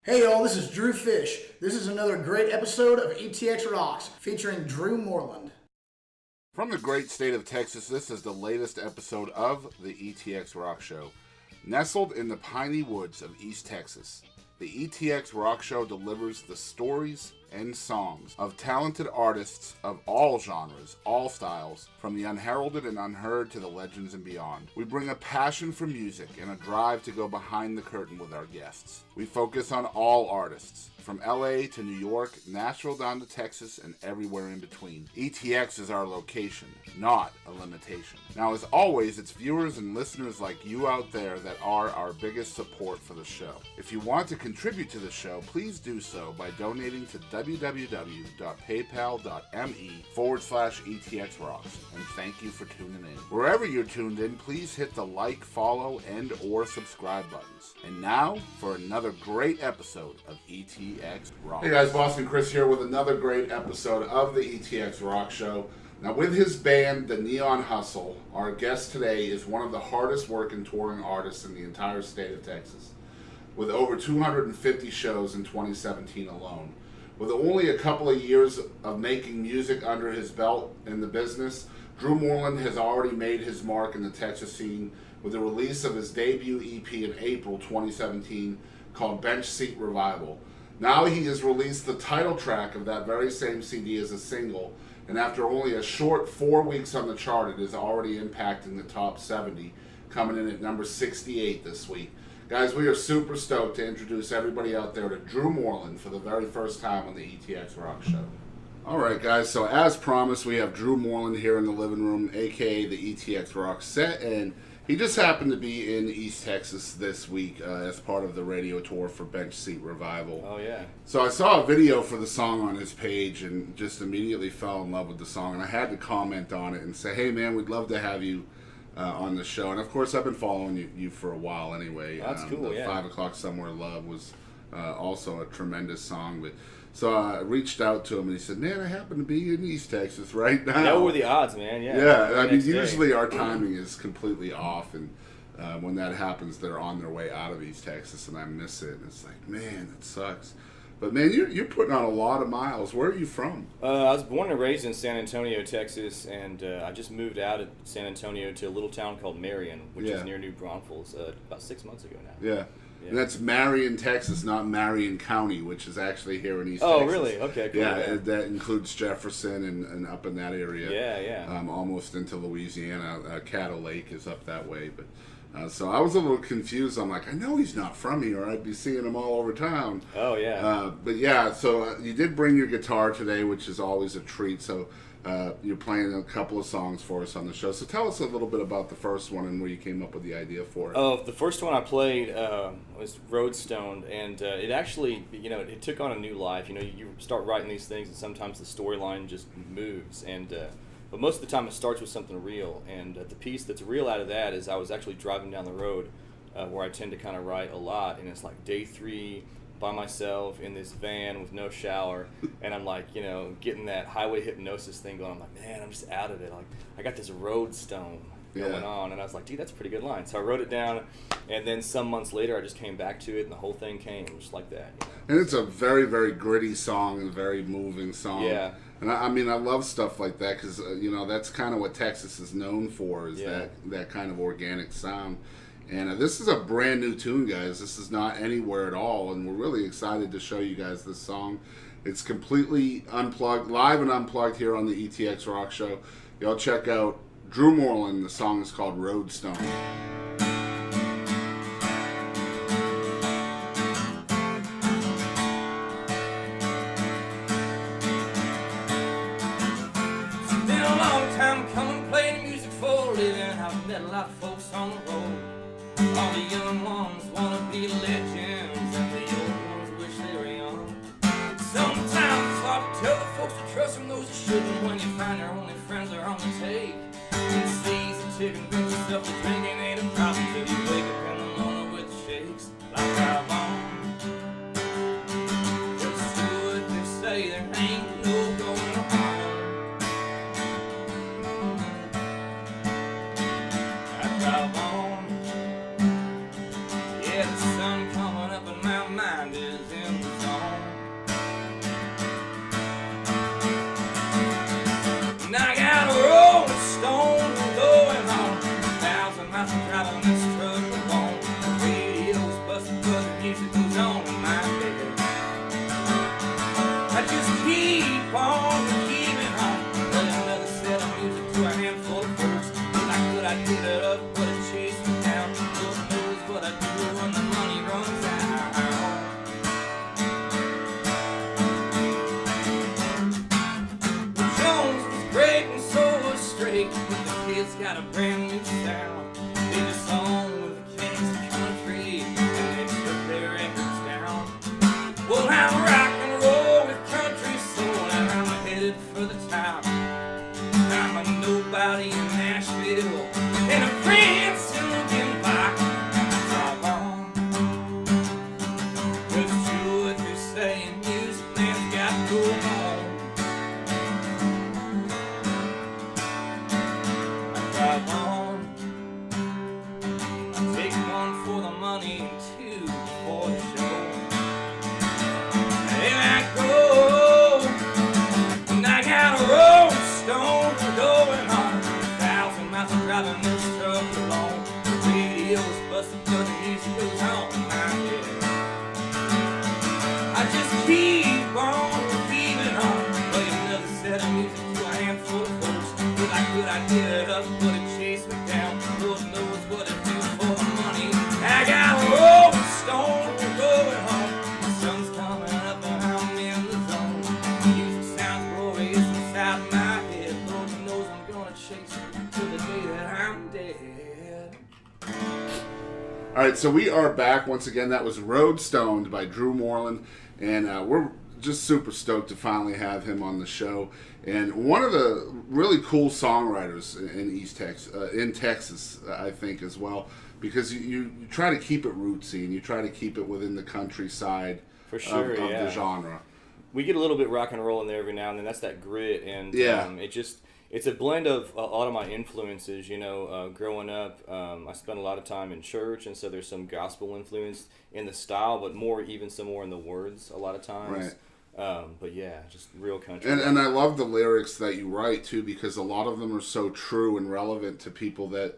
Hey y'all, this is Drew Fish. This is another great episode of ETX Rocks featuring Drew Moreland. From the great state of Texas, this is the latest episode of the ETX ROCKS Show. Nestled in the piney woods of East Texas, the ETX ROCKS Show delivers the stories and songs of talented artists of all genres, all styles, from the unheralded and unheard to the legends and beyond. We bring a passion for music and a drive to go behind the curtain with our guests. We focus on all artists, from LA to New York, Nashville down to Texas, and everywhere in between. ETX is our location, not a limitation. Now, as always, it's viewers and listeners like you out there that are our biggest support for the show. If you want to contribute to the show, please do so by donating to www.paypal.me/ETXRocks. And thank you for tuning in. Wherever you're tuned in, please hit the like, follow, and or subscribe buttons. And now for another great episode of ETX ROCKS. Hey guys, Boston Chris here with another great episode of the ETX ROCKS Show. Now with his band, The Neon Hustle, our guest today is one of the hardest working touring artists in the entire state of Texas, with over 250 shows in 2017 alone. With only a couple of years of making music under his belt in the business, Drew Moreland has already made his mark in the Texas scene with the release of his debut EP in April 2017 called Bench Seat Revival. Now he has released the title track of that very same CD as a single, and after only a short 4 weeks on the chart, it is already impacting the top 70, coming in at number 68 this week. Guys, we are super stoked to introduce everybody out there to Drew Moreland for the very first time on the ETX ROCKS Show. All right, guys, so as promised, we have Drew Moreland here in the living room, a.k.a. the ETX ROCKS set, and he just happened to be in East Texas this week as part of the radio tour for Bench Seat Revival. Oh, yeah. So I saw a video for the song on his page and just immediately fell in love with the song, and I had to comment on it and say, hey, man, we'd love to have you on the show. And of course, I've been following you for a while anyway. That's cool, the yeah. 5 O'Clock Somewhere Love was also a tremendous song. But so I reached out to him and he said, man, I happen to be in East Texas right now. Yeah, what were the odds, man? Yeah. Yeah, I mean, usually our timing is completely off, and when that happens, they're on their way out of East Texas, and I miss it. And it's like, man, it sucks. But man, you're putting on a lot of miles. Where are you from? I was born and raised in San Antonio, Texas, and I just moved out of San Antonio to a little town called Marion, which is near New Braunfels, about 6 months ago now. Yeah. And that's Marion, Texas, not Marion County, which is actually here in East Texas. Oh, really? Okay, cool. Yeah, that includes Jefferson and up in that area. Yeah. Almost into Louisiana. Caddo Lake is up that way. But so I was a little confused. I'm like, I know he's not from here. I'd be seeing him all over town. Oh, yeah. But yeah, so you did bring your guitar today, which is always a treat. So you're playing a couple of songs for us on the show. So tell us a little bit about the first one and where you came up with the idea for it. Oh, the first one I played was Roadstone, and it actually, it took on a new life. You start writing these things, and sometimes the storyline just moves, and but most of the time it starts with something real. And the piece that's real out of that is I was actually driving down the road where I tend to kind of write a lot, and it's like day 3 by myself in this van with no shower, and I'm like, getting that highway hypnosis thing going. I'm like, man, I'm just out of it. Like, I got this Roadstone going on, and I was like, dude, that's a pretty good line. So I wrote it down, and then some months later I just came back to it, and the whole thing came just like that. And it's a very, very gritty song and a very moving song. Yeah. And I mean, I love stuff like that because, that's kind of what Texas is known for, is that kind of organic sound. And this is a brand new tune, guys. This is not anywhere at all, and we're really excited to show you guys this song. It's completely unplugged, live and unplugged here on the ETX ROCKS Show. Y'all check out Drew Moreland. The song is called Roadstone. It's been a long time coming, playing music for a living. I've met a lot of folks on the road. All the young ones wanna be legends, and the old ones wish they were young. Sometimes it's hard to tell the folks to trust them, those that shouldn't, when you find your only friends are on the take. It's easy to convince yourself that drinking ain't a problem till you wake up in the morning with the shakes. Like drive on. Just do what they say, there ain't no going home. I drive on. Yeah, the sun coming right, so we are back once again. That was Road Stoned by Drew Moreland, and we're just super stoked to finally have him on the show. And one of the really cool songwriters in Texas, I think, as well, because you try to keep it rootsy and you try to keep it within the countryside For sure, of the genre. We get a little bit rock and roll in there every now and then. That's that grit, and it's a blend of a lot of my influences. Growing up, I spent a lot of time in church, and so there's some gospel influence in the style, but some more in the words a lot of times. Right. But yeah, just real country. And I love the lyrics that you write too, because a lot of them are so true and relevant to people that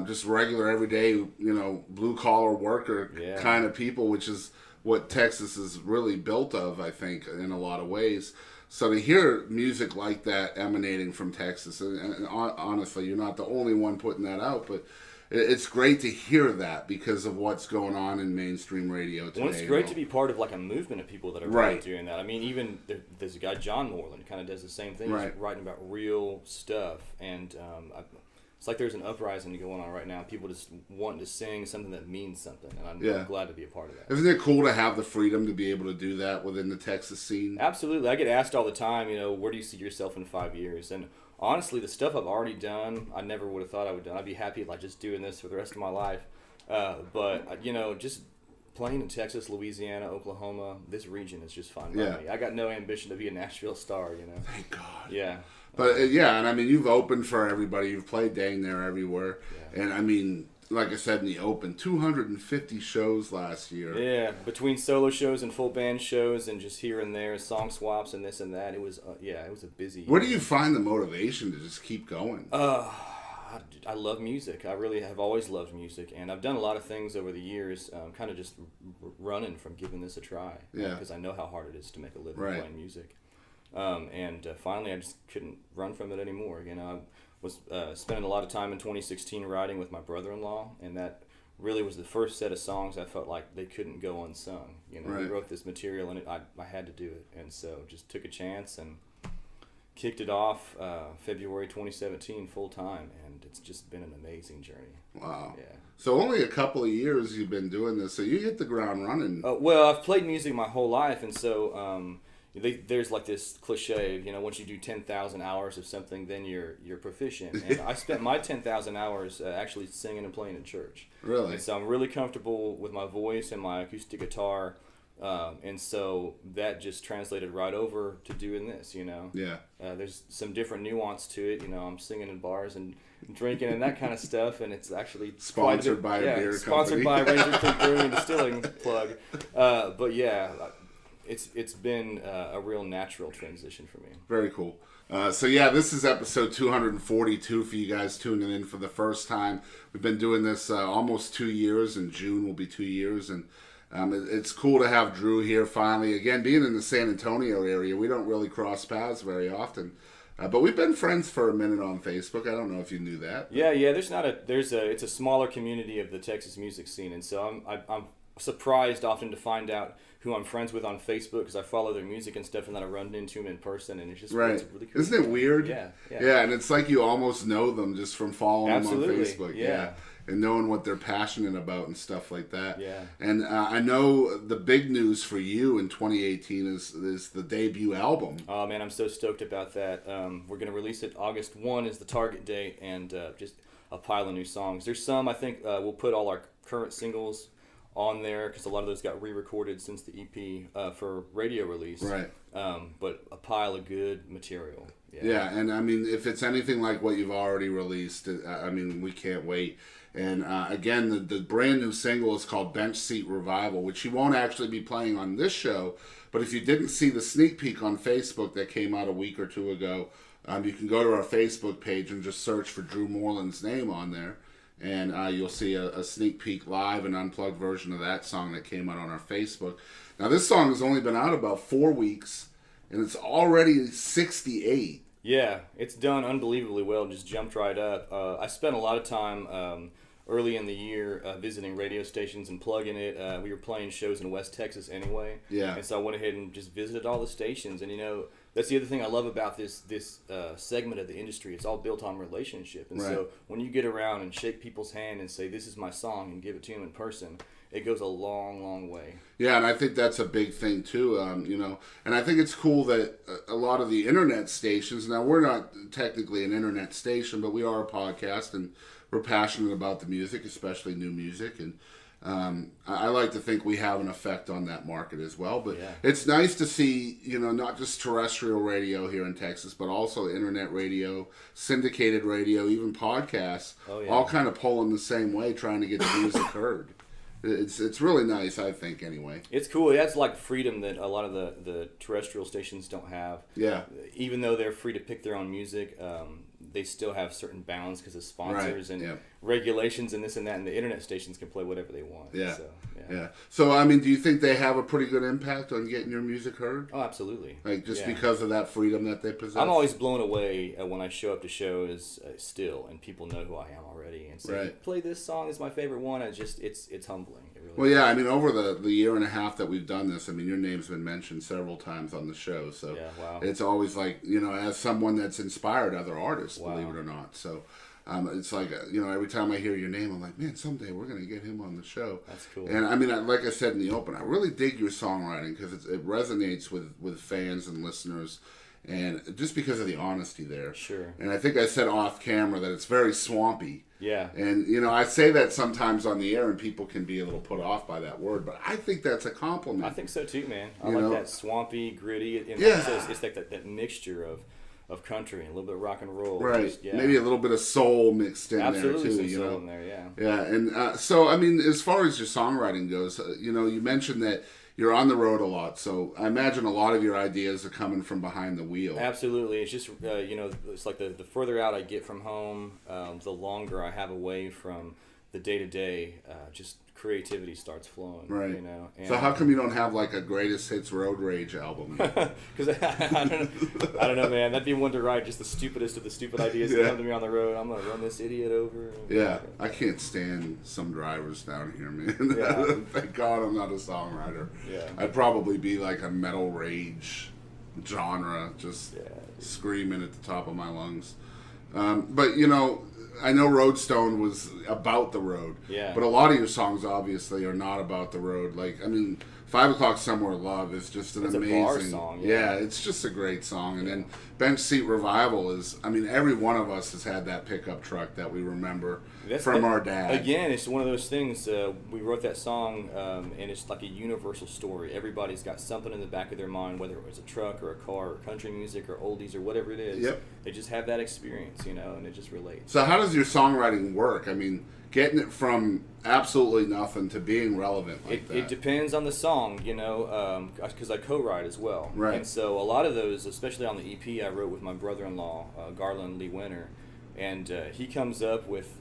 just regular, everyday, blue collar worker kind of people, which is what Texas is really built of, I think, in a lot of ways. So to hear music like that emanating from Texas, and honestly, you're not the only one putting that out, but it's great to hear that because of what's going on in mainstream radio today. Well, it's great to be part of like a movement of people that are really doing that. I mean, even there's a guy, John Moreland, kind of does the same thing. He's writing about real stuff, and it's like there's an uprising going on right now. People just wanting to sing something that means something, and I'm glad to be a part of that. Isn't it cool to have the freedom to be able to do that within the Texas scene? Absolutely. I get asked all the time, where do you see yourself in 5 years? And honestly, the stuff I've already done, I never would have thought I would do. I'd be happy like just doing this for the rest of my life. But just playing in Texas, Louisiana, Oklahoma, this region is just fun by me. I got no ambition to be a Nashville star, Thank God. Yeah. But and I mean, you've opened for everybody. You've played dang near everywhere. Yeah. And I mean, like I said in the open, 250 shows last year. Yeah, between solo shows and full band shows and just here and there, song swaps and this and that. It was it was a busy year. Where do you find the motivation to just keep going? I love music. I really have always loved music, and I've done a lot of things over the years, kind of just running from giving this a try. Because I know how hard it is to make a living playing music. And finally, I just couldn't run from it anymore. I was spending a lot of time in 2016 writing with my brother-in-law, and that really was the first set of songs I felt like they couldn't go unsung. We wrote this material, and I had to do it, and so just took a chance and kicked it off February 2017 full time, and it's just been an amazing journey. Wow. Yeah. So only a couple of years you've been doing this, so you hit the ground running. Well, I've played music my whole life, and so there's like this cliche, once you do 10,000 hours of something, then you're proficient. And I spent my 10,000 hours actually singing and playing in church. Really? And so I'm really comfortable with my voice and my acoustic guitar. And so that just translated right over to doing this, Yeah. There's some different nuance to it. I'm singing in bars and drinking and that kind of stuff, and it's actually sponsored by a beer company. Sponsored by Ranger Creek Brewing and Distilling plug. But yeah, it's been a real natural transition for me. Very cool. This is episode 242 for you guys tuning in for the first time. We've been doing this almost 2 years. In June will be 2 years, and it's cool to have Drew here finally. Again, being in the San Antonio area, we don't really cross paths very often. But we've been friends for a minute on Facebook. I don't know if you knew that. Yeah. It's a smaller community of the Texas music scene, and so I'm surprised often to find out who I'm friends with on Facebook because I follow their music and stuff, and then I run into them in person, and it's just it's really cool. Isn't it weird? Yeah. Yeah, and it's like you almost know them just from following them on Facebook. Yeah. And knowing what they're passionate about and stuff like that. Yeah. And I know the big news for you in 2018 is the debut album. Oh, man, I'm so stoked about that. We're going to release it August 1 is the target date, and just a pile of new songs. There's some, I think, we'll put all our current singles on there because a lot of those got re-recorded since the EP for radio release. Right. But a pile of good material. Yeah, and I mean, if it's anything like what you've already released, I mean, we can't wait. And again, the brand new single is called Bench Seat Revival, which you won't actually be playing on this show. But if you didn't see the sneak peek on Facebook that came out a week or two ago, you can go to our Facebook page and just search for Drew Moreland's name on there. And you'll see a sneak peek live and unplugged version of that song that came out on our Facebook. Now, this song has only been out about 4 weeks, and it's already 68. Yeah, it's done unbelievably well. Just jumped right up. I spent a lot of time early in the year visiting radio stations and plugging it. We were playing shows in West Texas anyway. Yeah. And so I went ahead and just visited all the stations. And, that's the other thing I love about this segment of the industry. It's all built on relationship. And so when you get around and shake people's hand and say, this is my song, and give it to them in person, it goes a long, long way. Yeah, and I think that's a big thing too, and I think it's cool that a lot of the internet stations, now we're not technically an internet station, but we are a podcast, and we're passionate about the music, especially new music, and I like to think we have an effect on that market as well. But it's nice to see, not just terrestrial radio here in Texas, but also internet radio, syndicated radio, even podcasts, all kind of pulling the same way, trying to get the music heard. It's really nice, I think, anyway. It's cool. That's like freedom that a lot of the terrestrial stations don't have. Yeah. Even though they're free to pick their own music, they still have certain bounds because of sponsors and regulations and this and that, and the internet stations can play whatever they want. Yeah. So, So, I mean, do you think they have a pretty good impact on getting your music heard? Oh, absolutely. Like, just because of that freedom that they possess? I'm always blown away when I show up to shows still, and people know who I am already, and say, play this song, is my favorite one. It's humbling. It really is. I mean, over the year and a half that we've done this, I mean, your name's been mentioned several times on the show, so it's always like, as someone that's inspired other artists, believe it or not. So it's like, every time I hear your name, I'm like, man, someday we're going to get him on the show. That's cool. And I mean, like I said in the open, I really dig your songwriting because it resonates with fans and listeners, and just because of the honesty there. Sure. And I think I said off camera that it's very swampy. Yeah. And, I say that sometimes on the air and people can be a little put off by that word, but I think that's a compliment. I think so too, man. I like that swampy, gritty. And it's like that mixture of country and a little bit of rock and roll. Right. Maybe a little bit of soul mixed in there too. Absolutely some soul in there, yeah. Yeah, and so, I mean, as far as your songwriting goes, you mentioned that you're on the road a lot, so I imagine a lot of your ideas are coming from behind the wheel. Absolutely. It's just, it's like the further out I get from home, the longer I have away from the day-to-day, just creativity starts flowing. Right. And, so how come you don't have like a greatest hits road rage album? Because I don't know, man. That'd be one to write, just the stupidest of the stupid ideas that come to me on the road. I'm going to run this idiot over. Yeah. I can't stand some drivers down here, man. Yeah. Thank God I'm not a songwriter. Yeah. I'd probably be like a metal rage genre, just screaming at the top of my lungs. But, I know Roadstone was about the road. Yeah. But a lot of your songs obviously are not about the road. Like, I mean, 5 O'Clock Somewhere Love is just an amazing. A bar song. Yeah, it's just a great song. And then Bench Seat Revival is, I mean, every one of us has had that pickup truck that we remember from our dad. Again, it's one of those things. We wrote that song, and it's like a universal story. Everybody's got something in the back of their mind, whether it was a truck or a car or country music or oldies or whatever it is. Yep. They just have that experience, and it just relates. So how does your songwriting work? I mean, getting it from absolutely nothing to being relevant like that. It depends on the song, because I co-write as well. Right. And so a lot of those, especially on the EP, I wrote with my brother-in-law, Garland Lee Winter, and he comes up with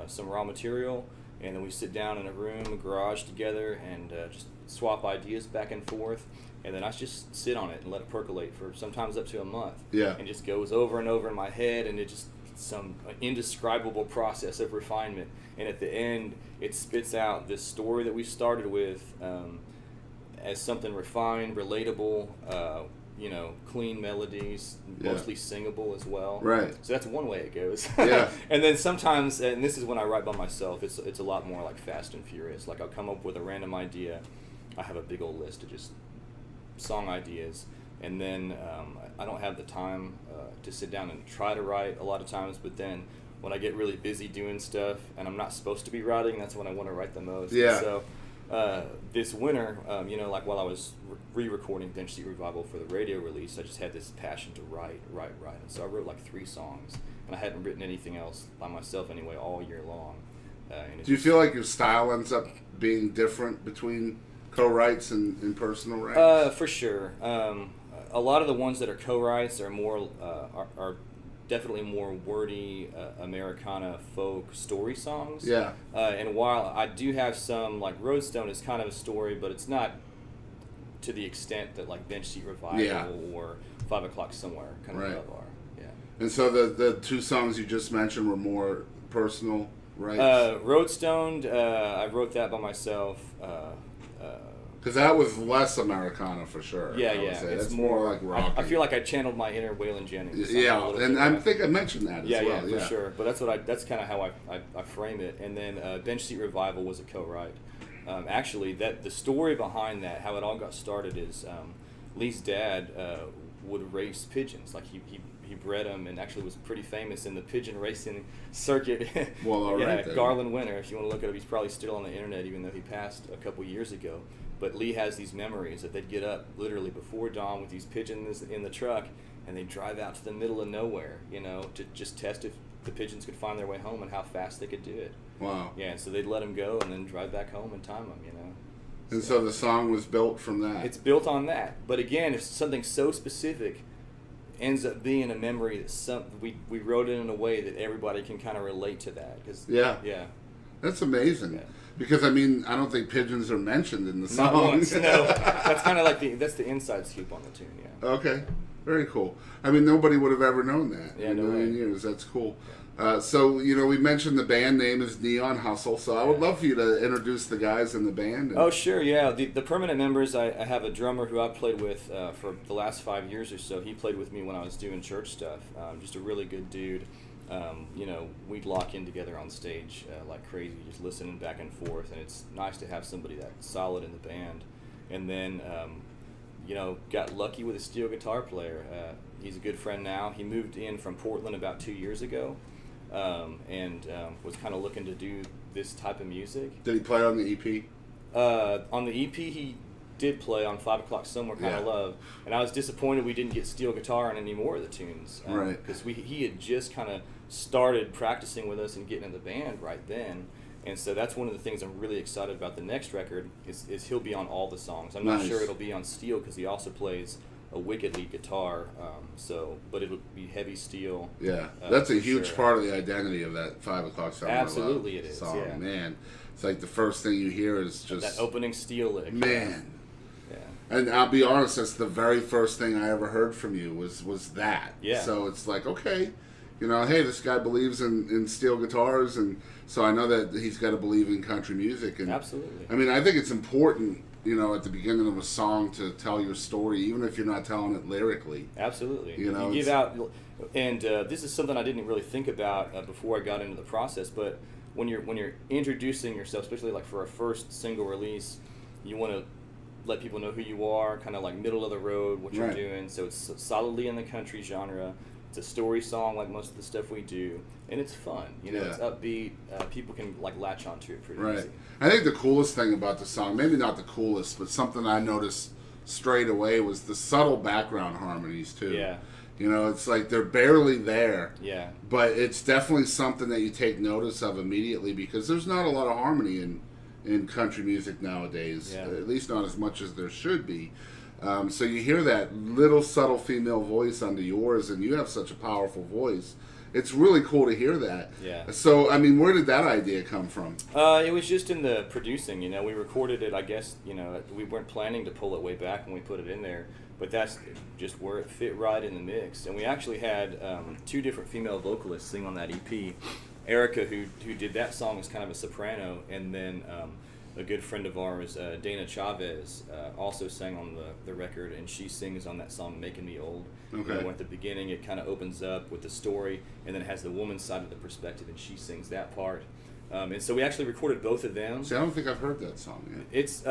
some raw material, and then we sit down in a room, a garage together, and just swap ideas back and forth. And then I just sit on it and let it percolate for sometimes up to a month. Yeah. And just goes over and over in my head, and it just some indescribable process of refinement. And at the end, it spits out this story that we started with as something refined, relatable, clean melodies, mostly singable as well. Right. So that's one way it goes. Yeah. And then sometimes, and this is when I write by myself, it's a lot more like Fast and Furious. Like I'll come up with a random idea. I have a big old list of just song ideas, and then I don't have the time to sit down and try to write a lot of times, but then when I get really busy doing stuff and I'm not supposed to be writing, that's when I want to write the most. Yeah. So this winter, like while I was re-recording Bench Seat Revival for the radio release, I just had this passion to write. And so I wrote like 3 songs, and I hadn't written anything else by myself anyway all year long. Do you feel like your style ends up being different between co-writes and personal writes? For sure. A lot of the ones that are co-writes are more are definitely more wordy Americana folk story songs. Yeah. And while I do have some, like Roadstone is kind of a story, but it's not to the extent that like Bench Seat Revival or 5 O'Clock Somewhere kind of love are. Yeah. And so the 2 songs you just mentioned were more personal. right? Roadstoned, I wrote that by myself. Because that was less Americana for sure. Yeah, I would yeah. say. It's That's more like rock. I feel like I channeled my inner Waylon Jennings. Yeah, and I think I mentioned that as well. Yeah, for sure. But that's kind of how I frame it. And then Bench Seat Revival was a co-write. Actually, the story behind that, how it all got started, is Lee's dad would race pigeons. Like he bred them, and actually was pretty famous in the pigeon racing circuit. Well, all right. Then. Garland Winter. If you want to look it up, he's probably still on the internet, even though he passed a couple years ago. But Lee has these memories that they'd get up literally before dawn with these pigeons in the truck, and they'd drive out to the middle of nowhere, to just test if the pigeons could find their way home and how fast they could do it. Wow. Yeah, and so they'd let them go and then drive back home and time them, And so the song was built from that. It's built on that. But again, if something so specific ends up being a memory that we wrote it in a way that everybody can kind of relate to that. Yeah. That's amazing. Yeah. Because, I don't think pigeons are mentioned in the song. Not once, no. That's kind of like that's the inside scoop on the tune, yeah. Okay. Very cool. Nobody would have ever known that in a million years. That's cool. So, we mentioned the band name is Neon Hustle, so I would love for you to introduce the guys in the band. Oh, sure, yeah. The permanent members, I have a drummer who I've played with for the last 5 years or so. He played with me when I was doing church stuff. Just a really good dude. We'd lock in together on stage like crazy, just listening back and forth, and it's nice to have somebody that's solid in the band. And then, got lucky with a steel guitar player. He's a good friend now. He moved in from Portland about 2 years ago, and was kind of looking to do this type of music. Did he play on the EP? On the EP, he did play on 5 O'Clock Somewhere, Kind of Love, and I was disappointed we didn't get steel guitar on any more of the tunes, right? Because he had just kind of started practicing with us and getting in the band right then, and so that's one of the things I'm really excited about. The next record is he'll be on all the songs. I'm not sure it'll be on steel because he also plays a wicked lead guitar, but it'll be heavy steel. Yeah, that's a huge part of the identity of that 5 O'Clock Somewhere. Absolutely, it is. Song, yeah. Man, it's like the first thing you hear is just that opening steel lick. Man. Yeah. And I'll be honest, that's the very first thing I ever heard from you was that. Yeah. So it's like, okay, hey, this guy believes in steel guitars, and so I know that he's got to believe in country music. And absolutely. I think it's important, at the beginning of a song to tell your story, even if you're not telling it lyrically. Absolutely. You give out, and this is something I didn't really think about before I got into the process, but when you're introducing yourself, especially like for a first single release, you want to let people know who you are, kind of like middle of the road, what you're doing. So it's solidly in the country genre. It's a story song like most of the stuff we do, and it's fun. It's upbeat. People can like latch onto it pretty easy. I think the coolest thing about the song, maybe not the coolest, but something I noticed straight away was the subtle background harmonies too. Yeah. It's like they're barely there. Yeah. But it's definitely something that you take notice of immediately because there's not a lot of harmony in country music nowadays. Yeah. At least not as much as there should be. So you hear that little subtle female voice under yours, and you have such a powerful voice. It's really cool to hear that. Yeah. So, where did that idea come from? It was just in the producing. We recorded it, I guess, we weren't planning to pull it way back when we put it in there, but that's just where it fit right in the mix. And we actually had 2 different female vocalists sing on that EP. Erica, who did that song, is kind of a soprano, and then a good friend of ours, Dana Chavez, also sang on the record, and she sings on that song "Making Me Old." Okay. At the beginning, it kind of opens up with the story, and then it has the woman's side of the perspective, and she sings that part. And so we actually recorded both of them. See, I don't think I've heard that song yet. It's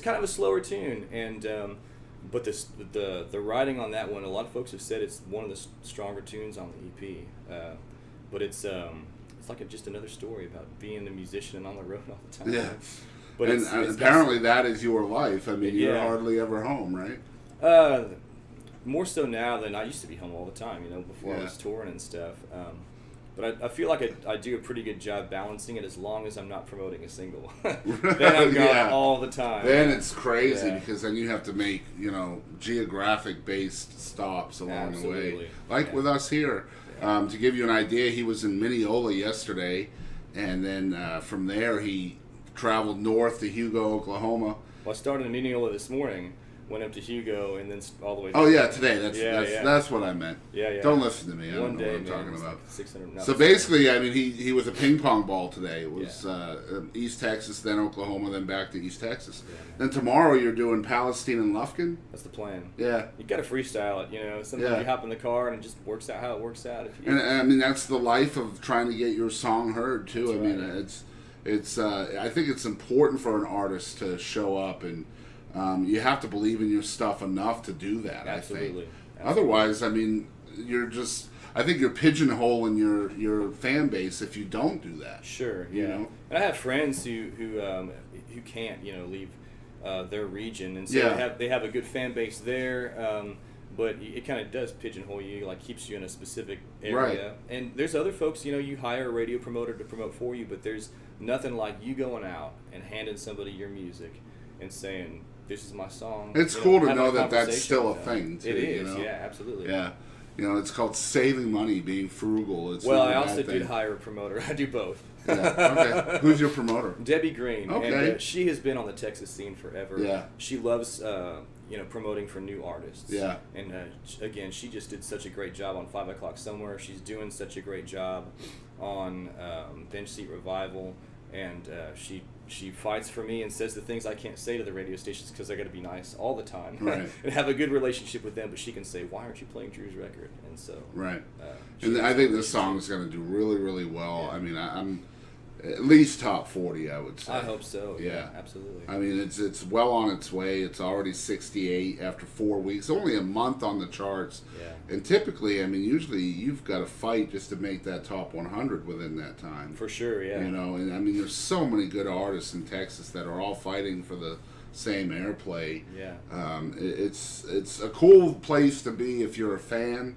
kind of a slower tune, and but the writing on that one, a lot of folks have said it's one of the stronger tunes on the EP. But it's like just another story about being a musician and on the road all the time. Yeah. But and it's apparently that is your life. You're hardly ever home, right? More so now than I used to be home all the time, before I was touring and stuff. But I feel like I do a pretty good job balancing it as long as I'm not promoting a single. Then I'm gone all the time. Then it's crazy because then you have to make, geographic-based stops along the way. Like with us here. To give you an idea, he was in Mineola yesterday, and then from there he traveled north to Hugo, Oklahoma. Well, I started in Mineola this morning. went up to Hugo, and then all the way. Oh yeah, today. Yeah. That's what I meant. Yeah. Don't listen to me. I One don't know day, what I'm man, talking it was about. like 600. No, So basically, I mean, he was a ping pong ball today. It was Yeah. East Texas, then Oklahoma, then back to East Texas. Yeah, Then tomorrow you're doing Palestine and Lufkin. that's the plan. Yeah. You got to freestyle it, you know. Sometimes Yeah. you hop in the car and it just works out how it works out. If you, And I mean, that's the life of trying to get your song heard too. That's I mean, right. it's I think it's important for an artist to show up, and you have to believe in your stuff enough to do that. Absolutely. I think. Absolutely. Otherwise, I mean, you're just. I think you're pigeonholing your fan base if you don't do that. Sure, You yeah. know? And I have friends who can't, you know, leave their region, and so Yeah. they have a good fan base there, but it kind of does pigeonhole you, like keeps you in a specific area. Right. And there's other folks, you know, you hire a radio promoter to promote for you, but there's nothing like you going out and handing somebody your music and saying, "This is my song." It's You cool to having know that that's conversation still a with them. thing, too, It is, you know? yeah, absolutely. Yeah. You know, it's called saving money, being frugal. It's Well, not I a bad also thing. did hire a promoter. I do both. Yeah. Okay. Who's your promoter? Debbie Green. Okay. And she has been on the Texas scene forever. Yeah. She loves, you know, promoting for new artists. Yeah. And again, she just did such a great job on 5 O'Clock Somewhere. She's doing such a great job on Bench Seat Revival. And she fights for me and says the things I can't say to the radio stations because I got to be nice all the time Right. and have a good relationship with them. But she can say, "Why aren't you playing Drew's record?" And so, Right. she And has I a think this relationship. song is going to do really, really well. Yeah. I mean, I'm at least top 40, I would say. I hope so. Yeah, Yeah. absolutely. I mean, it's well on its way. It's already 68 after 4 weeks. Only a month on the charts. Yeah. And typically, I mean, usually you've got to fight just to make that top 100 within that time. For sure, yeah. You know, and I mean, there's so many good artists in Texas that are all fighting for the same airplay. Yeah. It's a cool place to be if you're a fan.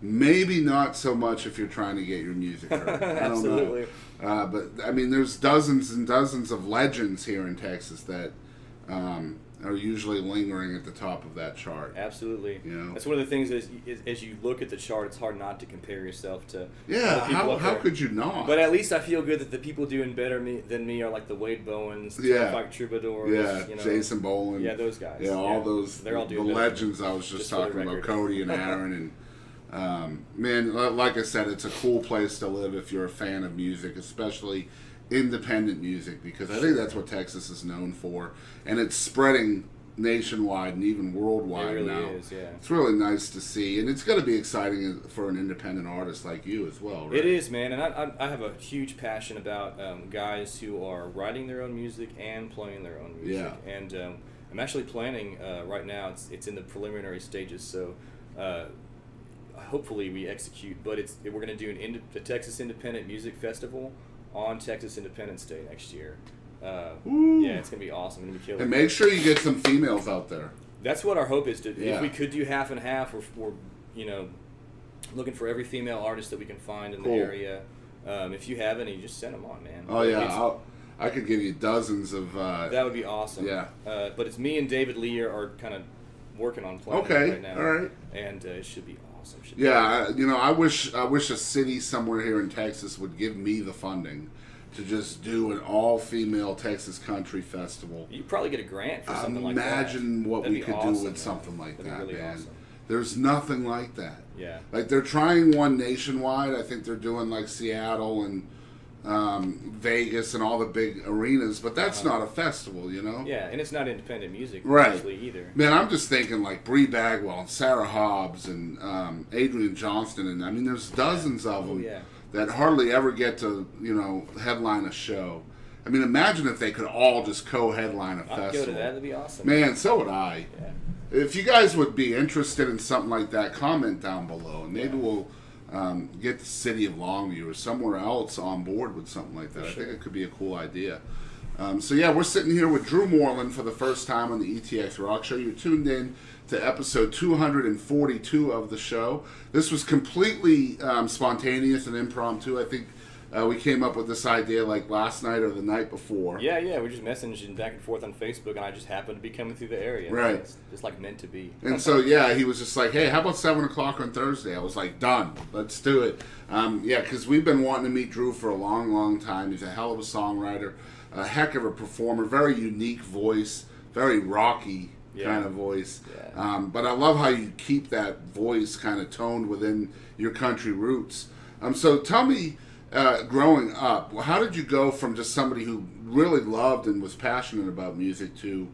Maybe not so much if you're trying to get your music heard. I don't Absolutely. know. But I mean, there's dozens and dozens of legends here in Texas that are usually lingering at the top of that chart. Absolutely. You know? That's one of the things as you look at the chart, it's hard not to compare yourself to Yeah, other people up how there. could you not? But at least I feel good that the people doing better than me are like the Wade Bowens, the Yeah. Terrified Troubadours, Yeah, you know. Jason Boland. Yeah, those guys. Yeah, all those They're all the doing better legends I was just just for the talking about, record. Cody and Aaron, and man, like I said, it's a cool place to live if you're a fan of music, especially independent music, because I think that's what Texas is known for, and it's spreading nationwide and even worldwide It really now. is, yeah. It's really nice to see, and it's got to be exciting for an independent artist like you as well, right? It is, man, and I have a huge passion about guys who are writing their own music and playing their own music. Yeah. And I'm actually planning right now. It's in the preliminary stages, so hopefully we execute. But we're going to do the Texas Independent Music Festival on Texas Independence Day next year. Ooh. Yeah, it's going to be awesome. It's going to be killer. And make sure you get some females out there. That's what our hope is. Yeah. If we could do half and half, we're you know, looking for every female artist that we can find in Cool. the area. If you have any, just send them on, man. Oh yeah, It's- I could give you dozens of. that would be awesome. Yeah. But it's me and David Lee are kind of working on planning Okay, right now. all right. And it should be awesome. Should be Yeah, I wish a city somewhere here in Texas would give me the funding to just do an all-female Texas country festival. You probably get a grant for something like that. Imagine what That'd we be could awesome, do with man. something like That'd that, be really man. awesome. There's nothing like that. Yeah. Like they're trying one nationwide. I think they're doing like Seattle and Vegas and all the big arenas, but that's not a festival, you know? Yeah, and it's not independent music Right. actually either. Man, I'm just thinking like Bree Bagwell and Sarah Hobbs and Adrian Johnston, and I mean, there's dozens of them yeah. that hardly ever get to, headline a show. I mean, imagine if they could all just co-headline a I'd festival. go to that. That'd be awesome. Man, so would I. Yeah. If you guys would be interested in something like that, comment down below, and maybe we'll get the city of Longview or somewhere else on board with something like that. For I think sure. it could be a cool idea. So yeah, we're sitting here with Drew Moreland for the first time on the ETX ROCKS Show. You're tuned in to episode 242 of the show. This was completely spontaneous and impromptu. I think we came up with this idea like last night or the night before. Yeah, we're just messaging back and forth on Facebook, and I just happened to be coming through the area. Right. It's just like meant to be. And so, yeah, he was just like, hey, how about 7 o'clock on Thursday? I was like, done. Let's do it. Yeah, because we've been wanting to meet Drew for a long, long time. He's a hell of a songwriter, a heck of a performer, very unique voice, very rocky kind of voice. Yeah. But I love how you keep that voice kind of toned within your country roots. So tell me, growing up, how did you go from just somebody who really loved and was passionate about music to,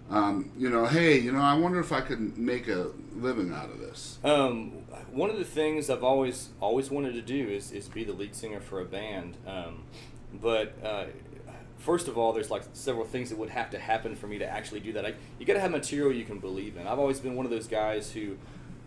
hey, I wonder if I could make a living out of this? One of the things I've always wanted to do is be the lead singer for a band. But first of all, there's like several things that would have to happen for me to actually do that. You got to have material you can believe in. I've always been one of those guys who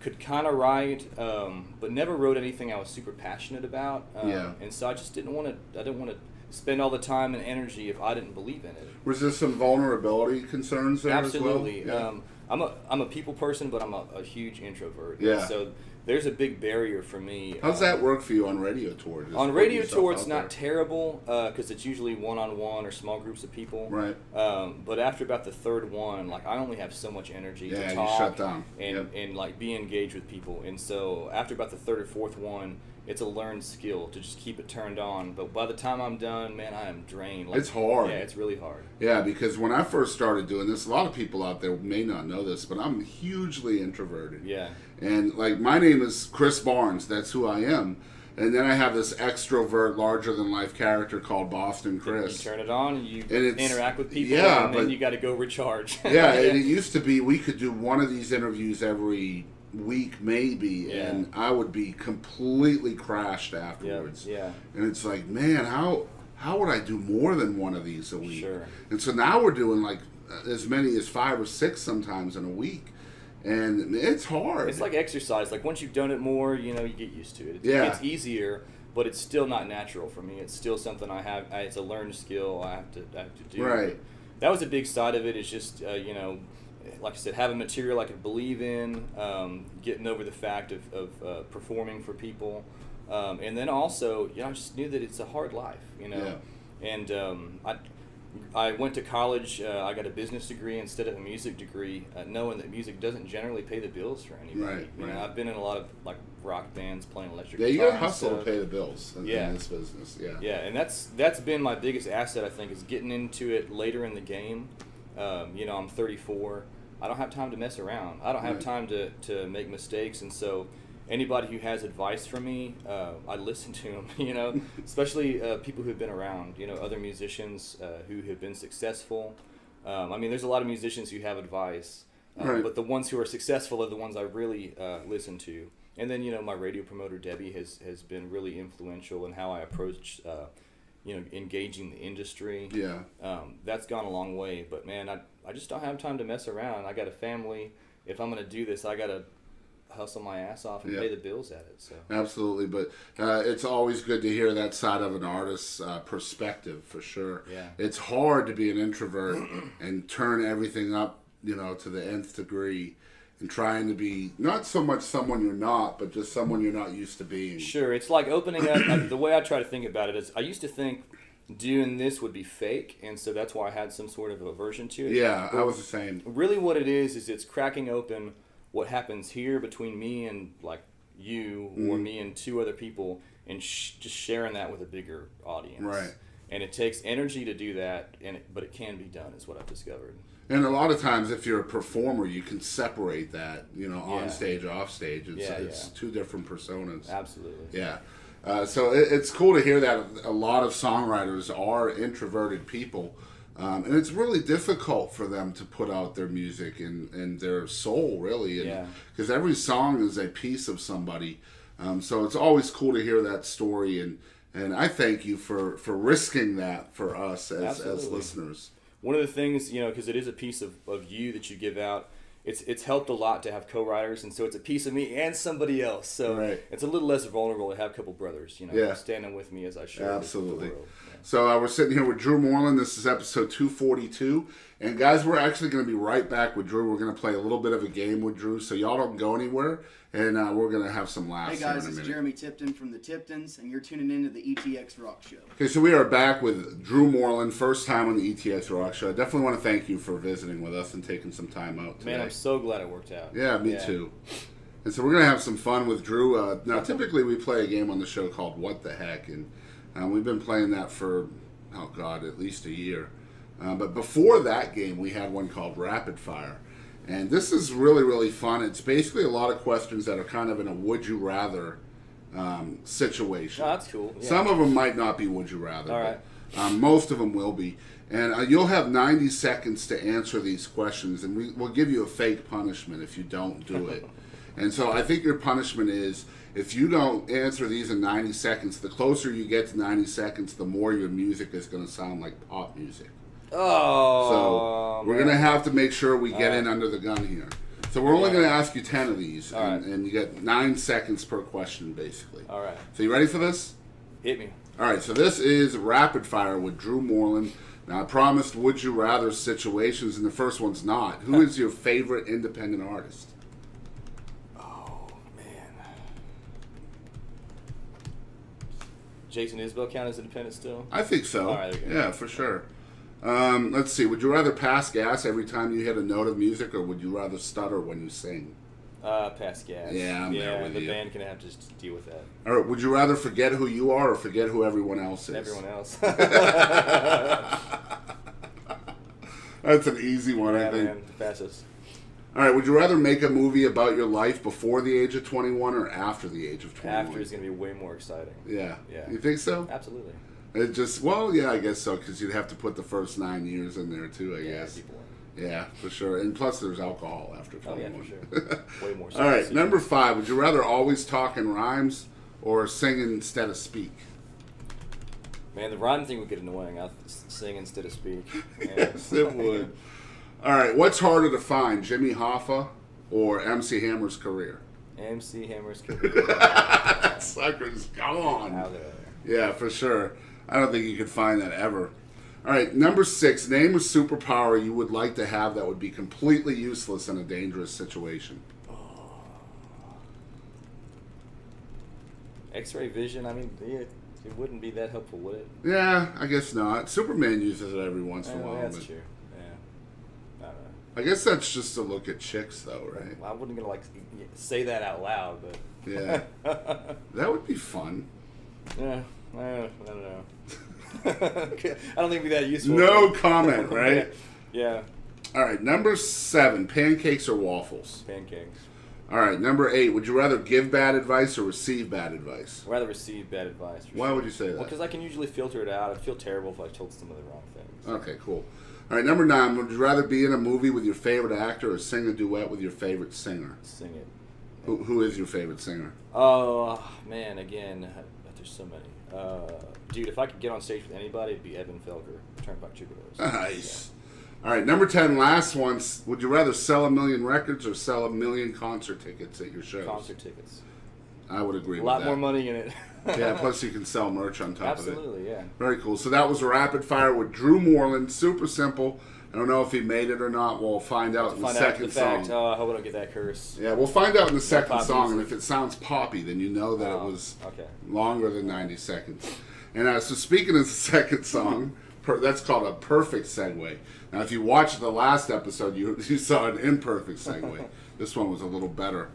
could kind of write, but never wrote anything I was super passionate about. And so I just didn't want to spend all the time and energy if I didn't believe in it. Was there some vulnerability concerns there Absolutely. as well? Yeah. I'm a people person, but I'm a huge introvert. Yeah. So there's a big barrier for me. How's that work for you on radio tour? On radio tour, it's not terrible because it's usually one-on-one or small groups of people. Right. But after about the third one, like I only have so much energy to you talk shut down. and like be engaged with people. And so after about the third or fourth one, it's a learned skill to just keep it turned on. But by the time I'm done, man, I am drained. Like, it's hard. Yeah, it's really hard. Yeah, because when I first started doing this, a lot of people out there may not know this, but I'm hugely introverted. Yeah. And like my name is Chris Barnes. That's who I am. And then I have this extrovert, larger-than-life character called Boston Chris. You turn it on, and you interact with people, yeah, and then you got to go recharge. Yeah, and it used to be we could do one of these interviews every week maybe, and I would be completely crashed afterwards. Yeah. And it's like, man, how would I do more than one of these a week? Sure. And so now we're doing like as many as 5 or 6 sometimes in a week. And it's hard. It's like exercise. Like once you've done it more, you get used to it. It gets easier, but it's still not natural for me. It's still something I have. It's a learned skill I have to do. Right. But that was a big side of it. Is just like I said, having material I could believe in, getting over the fact of performing for people, and then also I just knew that it's a hard life. And I went to college. I got a business degree instead of a music degree, knowing that music doesn't generally pay the bills for anybody. Right. I've been in a lot of like rock bands playing electric. Yeah, you guitar got to hustle and stuff. to pay the bills in this business. Yeah. Yeah, and that's been my biggest asset. I think is getting into it later in the game. I'm 34. I don't have time to mess around. I don't have time to make mistakes, and so anybody who has advice for me, I listen to them, especially people who have been around, other musicians who have been successful. There's a lot of musicians who have advice, but the ones who are successful are the ones I really listen to. And then, my radio promoter, Debbie, has been really influential in how I approach, engaging the industry. Yeah. That's gone a long way, but man, I just don't have time to mess around. I got a family. If I'm going to do this, I got to hustle my ass off and pay the bills at it. So absolutely, but it's always good to hear that side of an artist's perspective for sure. Yeah, it's hard to be an introvert and turn everything up, to the nth degree, and trying to be not so much someone you're not, but just someone you're not used to being. Sure, it's like opening up. The way I try to think about it is, I used to think doing this would be fake, and so that's why I had some sort of aversion to it. Yeah, I was the same. Really, what it is it's cracking open what happens here between me and like you or me and 2 other people, and just sharing that with a bigger audience. Right. And it takes energy to do that, but it can be done, is what I've discovered. And a lot of times, if you're a performer, you can separate that, on stage, off stage. It's 2 different personas. Absolutely. Yeah. So it's cool to hear that a lot of songwriters are introverted people. And it's really difficult for them to put out their music and their soul, really. Because every song is a piece of somebody. So it's always cool to hear that story. And I thank you for risking that for us as listeners. One of the things, because it is a piece of you that you give out, it's helped a lot to have co-writers, and so it's a piece of me and somebody else. So it's a little less vulnerable to have a couple brothers, standing with me as I share. Absolutely. The world. So we're sitting here with Drew Moreland. This is episode 242. And guys, we're actually going to be right back with Drew. We're going to play a little bit of a game with Drew, so y'all don't go anywhere. And we're going to have some laughs. Hey guys, this is Jeremy Tipton from the Tiptons, and you're tuning into the ETX ROCKS Show. Okay, so we are back with Drew Moreland, first time on the ETX ROCKS Show. I definitely want to thank you for visiting with us and taking some time out today. Man, I'm so glad it worked out. Yeah, me too. And so we're going to have some fun with Drew. Now, typically we play a game on the show called What the Heck, and we've been playing that for, at least a year. But before that game, we had one called Rapid Fire. And this is really, really fun. It's basically a lot of questions that are kind of in a would you rather situation. Oh, that's cool. Yeah. Some of them might not be would you rather. All right. But, most of them will be. And you'll have 90 seconds to answer these questions, and we'll give you a fake punishment if you don't do it. And so I think your punishment is, if you don't answer these in 90 seconds, the closer you get to 90 seconds, the more your music is going to sound like pop music. Oh. So we're going to have to make sure we get in under the gun here. So we're only going to ask you 10 of these, and you get 9 seconds per question, basically. All right. So you ready for this? Hit me. All right, so this is Rapid Fire with Drew Moreland. Now, I promised would you rather situations, and the first one's not. Who is your favorite independent artist? Jason Isbell count as independent still? I think so. All right, okay. Yeah, for sure. Let's see. Would you rather pass gas every time you hit a note of music, or would you rather stutter when you sing? Pass gas. Yeah, I'm there with the you. band can have to just deal with that. All right. Would you rather forget who you are or forget who everyone else is? Everyone else. That's an easy one, Yeah, I think. man, pass us. All right. Would you rather make a movie about your life before the age of 21 or after the age of 21? After is going to be way more exciting. Yeah. Yeah. You think so? Absolutely. It just, well, yeah, I guess so, because you'd have to put the first 9 years in there, too, I Yeah, guess. people want Yeah, for sure. And plus, there's alcohol after 21. Oh, yeah, for sure. Way more. All right, number 5. Would you rather always talk in rhymes or sing instead of speak? Man, the rhyme thing would get annoying. I'll sing instead of speak. Yes, it would. All right, what's harder to find, Jimmy Hoffa or MC Hammer's career? MC Hammer's career. That sucker's gone. Out there. Yeah, for sure. I don't think you could find that ever. All right, number 6. Name a superpower you would like to have that would be completely useless in a dangerous situation. X-ray vision. I mean, yeah, it wouldn't be that helpful, would it? Yeah, I guess not. Superman uses it every once in a Oh, while. that's but true. Yeah. I don't know. I guess that's just to look at chicks, though, right? I wasn't gonna say that out loud, but Yeah. That would be fun. yeah, I don't know. I don't think it'd be that useful. No comment, right? Yeah, All right, number 7. Pancakes or waffles? pancakes. All right, number 8. Would you rather give bad advice or receive bad advice? I'd rather receive bad advice. For Why sure. would you say that? Well, because I can usually filter it out. I'd feel terrible if I told some of the wrong things. Okay, cool. All right, number 9. Would you rather be in a movie with your favorite actor or sing a duet with your favorite singer? Sing it. Who is your favorite singer? Oh, man, again, there's so many. Dude, if I could get on stage with anybody, it'd be Evan Felker, Turnpike Troubadours. Nice. All right, number 10, last one. Would you rather sell 1 million records or sell 1 million concert tickets at your shows? Concert tickets. I would agree A with lot that. more money in it. Yeah, plus you can sell merch on top of it. Absolutely, yeah. Very cool. So that was Rapid Fire with Drew Moreland. Super simple. I don't know if he made it or not. We'll find out in the second song. Oh, I hope I don't get that curse. Yeah, we'll find out in the second pop song. And music. if it sounds poppy, then you know that it was Okay. longer than 90 seconds. And so speaking of the second song, that's called a perfect segue. Now, if you watched the last episode, you saw an imperfect segue. This one was a little better.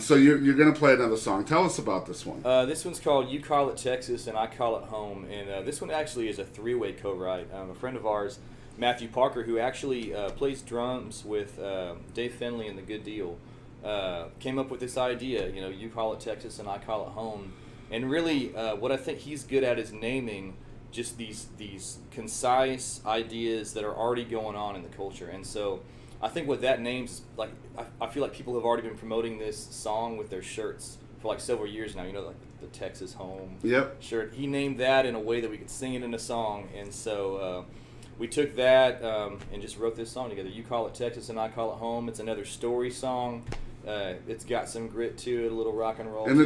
So you're going to play another song. Tell us about this one. This one's called You Call It Texas and I Call It Home. And this one actually is a 3-way co-write. A friend of ours, Matthew Parker, who actually plays drums with Dave Finley in The Good Deal, came up with this idea, you call it Texas and I call it home. And really, what I think he's good at is naming just these concise ideas that are already going on in the culture. And so I think what that names is, like, I feel like people have already been promoting this song with their shirts for like several years now, like the Texas Home shirt. He named that in a way that we could sing it in a song. And so we took that and just wrote this song together. You Call It Texas and I Call It Home. It's another story song. It's got some grit to it, a little rock and roll. And to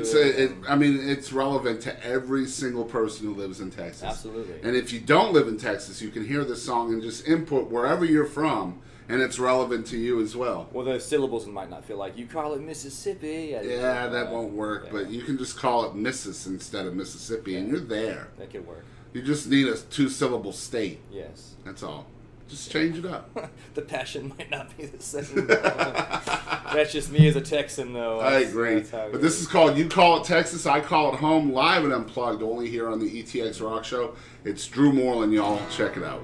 it's relevant to every single person who lives in Texas. Absolutely. And if you don't live in Texas, you can hear this song and just input wherever you're from, and it's relevant to you as well. Well, the syllables might not feel like you call it Mississippi. Yeah, that won't work. Yeah. But you can just call it Missis instead of Mississippi, and you're there. That could work. You just need a 2-syllable state. Yes. That's all. Just change it up. The passion might not be the same. That's just me as a Texan, though. I agree. But this is called You Call It Texas, I Call It Home, live and unplugged, only here on the ETX ROCKS Show. It's Drew Moreland, y'all. Check it out.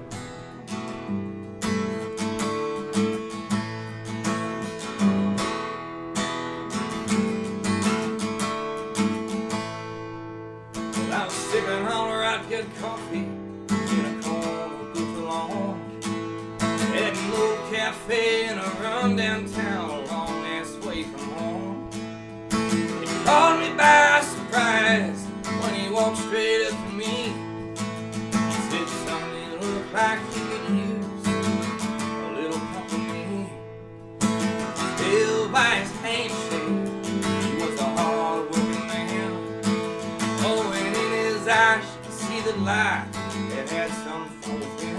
nice handshake. He was a hard-working man. Oh, and in his eyes you could see the light that had some fun with him.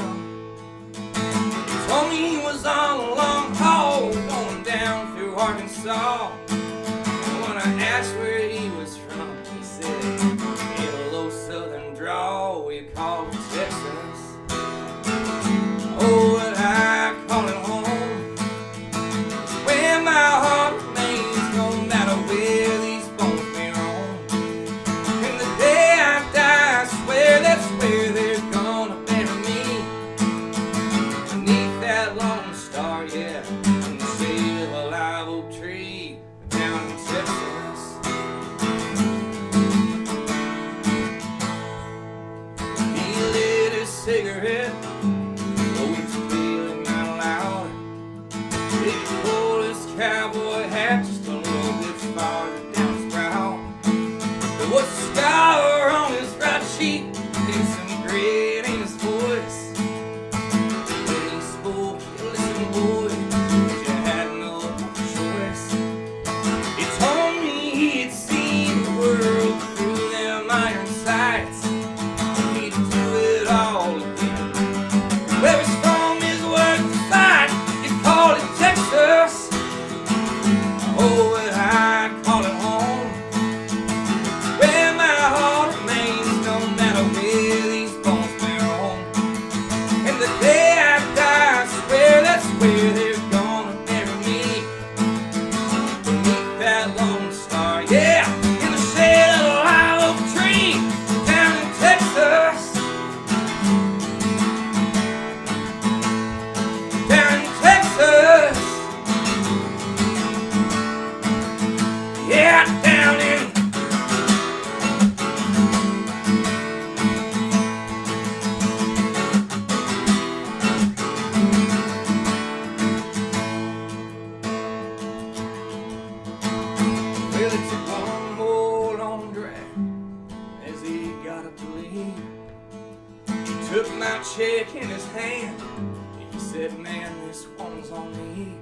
He told me he was on a long haul going down through Arkansas. And when I asked where he was from, he said, in a low southern drawl we called Texas. Oh, but I call it home. It's where my heart remains, no matter where these bones may roam. And the day I die, I swear that's where they're gonna bury me. Beneath that lone star, yeah, in the shade of a live oak tree down in Texas. He lit his cigarette, though he was feeling out loud. He pulled his cowboy hat just a little bit farther down his brow. There was a scar on his right cheek and some grit in his voice. When he spoke, you listen, boy, 'cause you had no choice. He told me he had seen the world through them iron sights. He'd do it all again. Where he's from is worth the fight. You call it Texas. Oh, but I call it home. Where my heart remains, no matter where these bones may roam. And the day I die, I swear that's where they're gonna bury me. Beneath that lone star, yeah, in the shade of a live oak tree down in Texas. Down in Texas. Yeah, down in. Well, it took one more long drag as he got up to leave. He took my check in his hand. He said, man, this one's on me.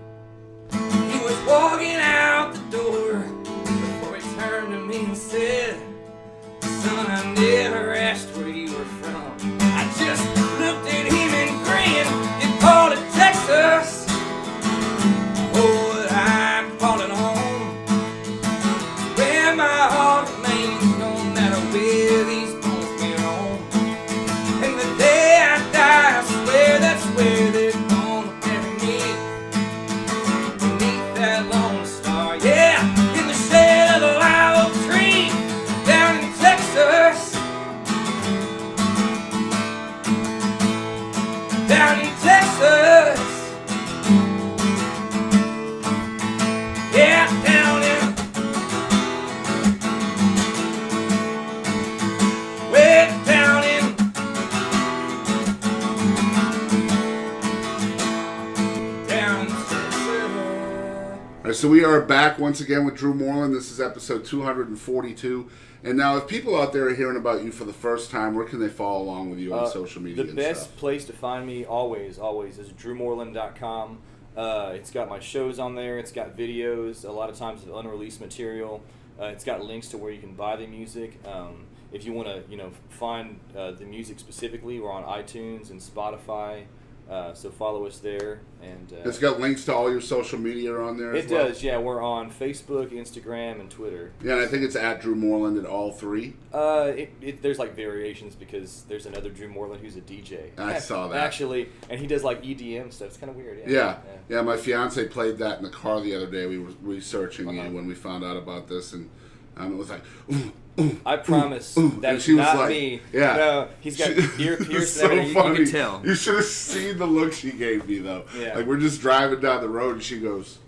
He was walking out the door before he turned to me and said, son, I never asked where you were from. I just looked at him and grinned. You called it Texas. Oh, but I call it home. Where my heart remains, no matter where these bones may roam. And the day I die, I swear that's where they're gonna bury me. Beneath that lone star, yeah, in the shade of a live oak tree down in Texas. Down in Texas. Yeah, down in. Way down in. Down in Texas. All right, so we are back once again with Drew Moreland. This is episode 242. And now, if people out there are hearing about you for the first time, where can they follow along with you on social media The and best stuff? place to find me always is drewmoreland.com. It's got my shows on there. It's got videos, a lot of times of unreleased material. It's got links to where you can buy the music. If you want to, find the music specifically, we're on iTunes and Spotify. So follow us there. And It's got links to all your social media on there as it well? does, yeah. We're on Facebook, Instagram, and Twitter. Yeah, and I think it's at Drew Moreland at all three. There's like variations because there's another Drew Moreland who's a DJ. I saw that. Actually, and he does like EDM stuff. It's kind of weird. Yeah, my fiance played that in the car the other day. We were researching you when we found out about this, and it was like, ooh, ooh, I promise ooh. that's she was not like, me. Yeah. No, he's got ear pierced so and everything. funny. You can tell. You should have seen the look she gave me, though. Yeah. Like, we're just driving down the road, and she goes,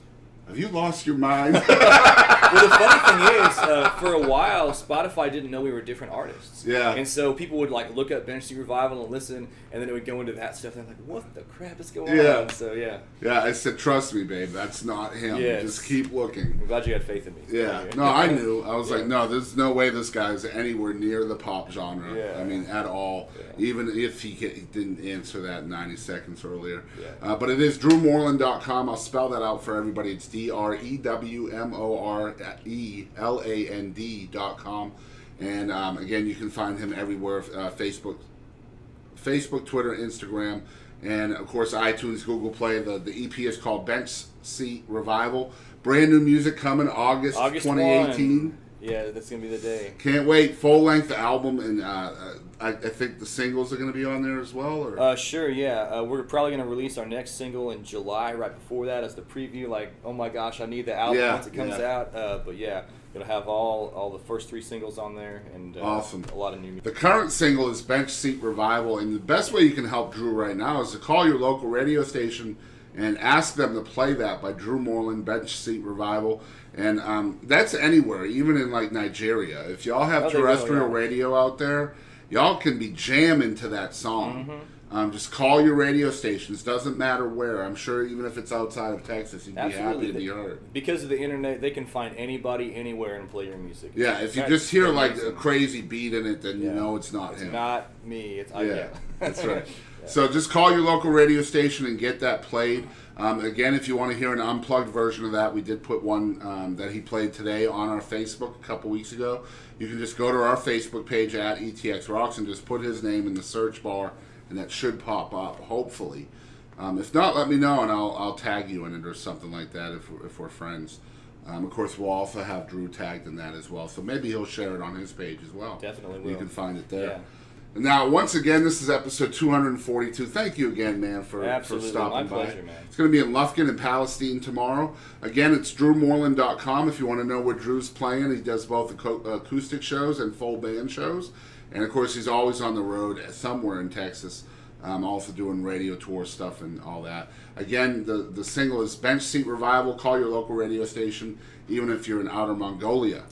have you lost your mind? Well, the funny thing is, for a while, Spotify didn't know we were different artists. Yeah. And so people would like look up Bench Street Revival and listen, and then it would go into that stuff, and they're like, what the crap is going on? So, yeah. Yeah, I said, trust me, babe, that's not him. Yes. Just keep looking. I'm glad you had faith in me. Yeah. No, I knew. I was like, no, there's no way this guy's anywhere near the pop genre. Yeah. I mean, at all. Yeah. Even if he didn't answer that 90 seconds earlier. Yeah. But it is drewmoreland.com. I'll spell that out for everybody. It's DrewMoreland.com. And again, you can find him everywhere, Facebook, Twitter, Instagram, and of course iTunes, Google Play. The EP is called Bench Seat Revival. Brand new music coming August 2018. 1. Yeah, that's going to be the day. Can't wait. Full-length album, and I think the singles are going to be on there as well? Or? Sure, yeah. We're probably going to release our next single in July, right before that as the preview. Like, oh my gosh, I need the album once it comes out. But yeah, it'll have all the first 3 singles on there, and awesome. A lot of new music. The current single is Bench Seat Revival, and the best way you can help Drew right now is to call your local radio station and ask them to play that by Drew Moreland, Bench Seat Revival. And that's anywhere, even in like Nigeria. If y'all have terrestrial radio out there, y'all can be jamming to that song. Just call your radio stations. Doesn't matter where. I'm sure even if it's outside of Texas, you'd be happy to be heard. Because of the internet, they can find anybody, anywhere, and play your music. Yeah, if you just hear like a crazy beat in it, then you know it's not him. It's not me. It's that's right. So just call your local radio station and get that played. Again, if you want to hear an unplugged version of that, we did put one that he played today on our Facebook a couple weeks ago. You can just go to our Facebook page at ETX Rocks and just put his name in the search bar, and that should pop up, hopefully. If not, let me know, and I'll tag you in it or something like that if we're friends. Of course, we'll also have Drew tagged in that as well, so maybe he'll share it on his page as well. Definitely will. You can find it there. Yeah. Now, once again, this is episode 242. Thank you again, man, for stopping My by. pleasure, man. It's going to be in Lufkin and Palestine tomorrow. Again, it's DrewMoreland.com if you want to know where Drew's playing. He does both acoustic shows and full band shows. And, of course, he's always on the road somewhere in Texas, also doing radio tour stuff and all that. Again, the single is Bench Seat Revival. Call your local radio station, even if you're in outer Mongolia.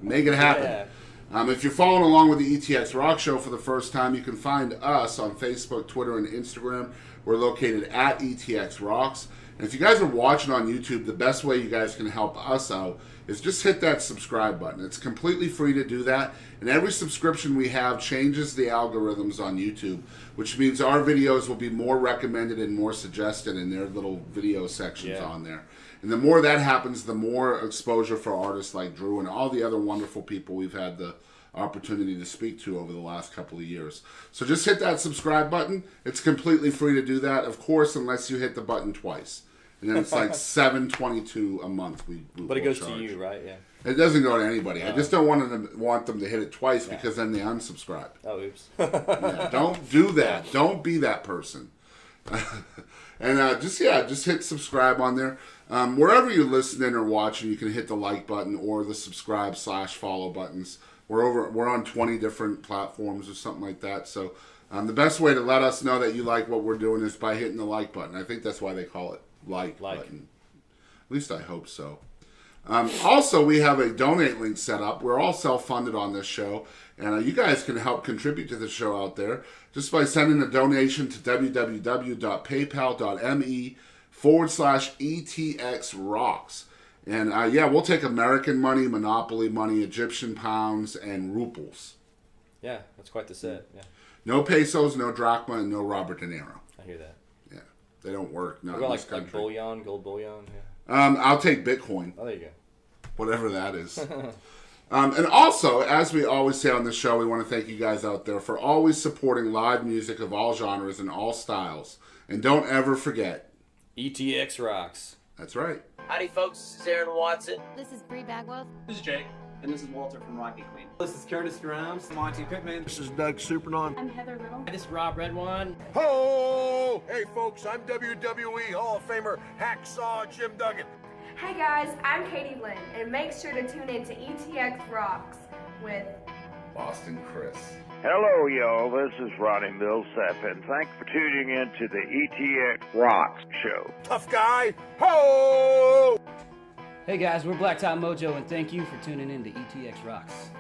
Make it happen. Yeah. If you're following along with the ETX Rock Show for the first time, you can find us on Facebook, Twitter, and Instagram. We're located at ETX Rocks. And if you guys are watching on YouTube, the best way you guys can help us out is just hit that subscribe button. It's completely free to do that. And every subscription we have changes the algorithms on YouTube, which means our videos will be more recommended and more suggested in their little video sections on there. And the more that happens, the more exposure for artists like Drew and all the other wonderful people we've had the opportunity to speak to over the last couple of years. So just hit that subscribe button. It's completely free to do that, of course, unless you hit the button twice. And then it's like $7.22 a month. But it goes to you, right? Yeah. It doesn't go to anybody. I just don't want them to hit it twice because then they unsubscribe. Oh, oops. Don't do that. Don't be that person. And just hit subscribe on there. Wherever you're listening or watching, you can hit the like button or the subscribe/follow buttons. We're on 20 different platforms or something like that. So the best way to let us know that you like what we're doing is by hitting the like button. I think that's why they call it like button. At least I hope so. Also, we have a donate link set up. We're all self-funded on this show, and you guys can help contribute to the show out there just by sending a donation to www.paypal.me/ETX Rocks. And we'll take American money, Monopoly money, Egyptian pounds, and ruples. Yeah, that's quite the set. Yeah. No pesos, no drachma, and no Robert De Niro. I hear that. Yeah, they don't work. Not What about in this country. like bullion, gold bullion? Yeah. I'll take Bitcoin. Oh, there you go. Whatever that is. And also, as we always say on the show, we want to thank you guys out there for always supporting live music of all genres and all styles. And don't ever forget, ETX Rocks. That's right. Howdy, folks. This is Aaron Watson. This is Bree Bagwell. This is Jake. And this is Walter from Rocky Queen. This is Curtis Grimes. Monty Pittman. This is Doug Supernon. I'm Heather Little. This is Rob Redwan. Ho! Hey, folks, I'm WWE Hall of Famer Hacksaw Jim Duggan. Hey guys, I'm Katie Lynn, and make sure to tune in to ETX Rocks with Boston Chris. Hello, y'all. This is Ronnie Millsap, and thanks for tuning in to the ETX ROCKS Show. Tough guy. Ho! Hey guys, we're Blacktop Mojo, and thank you for tuning in to ETX Rocks.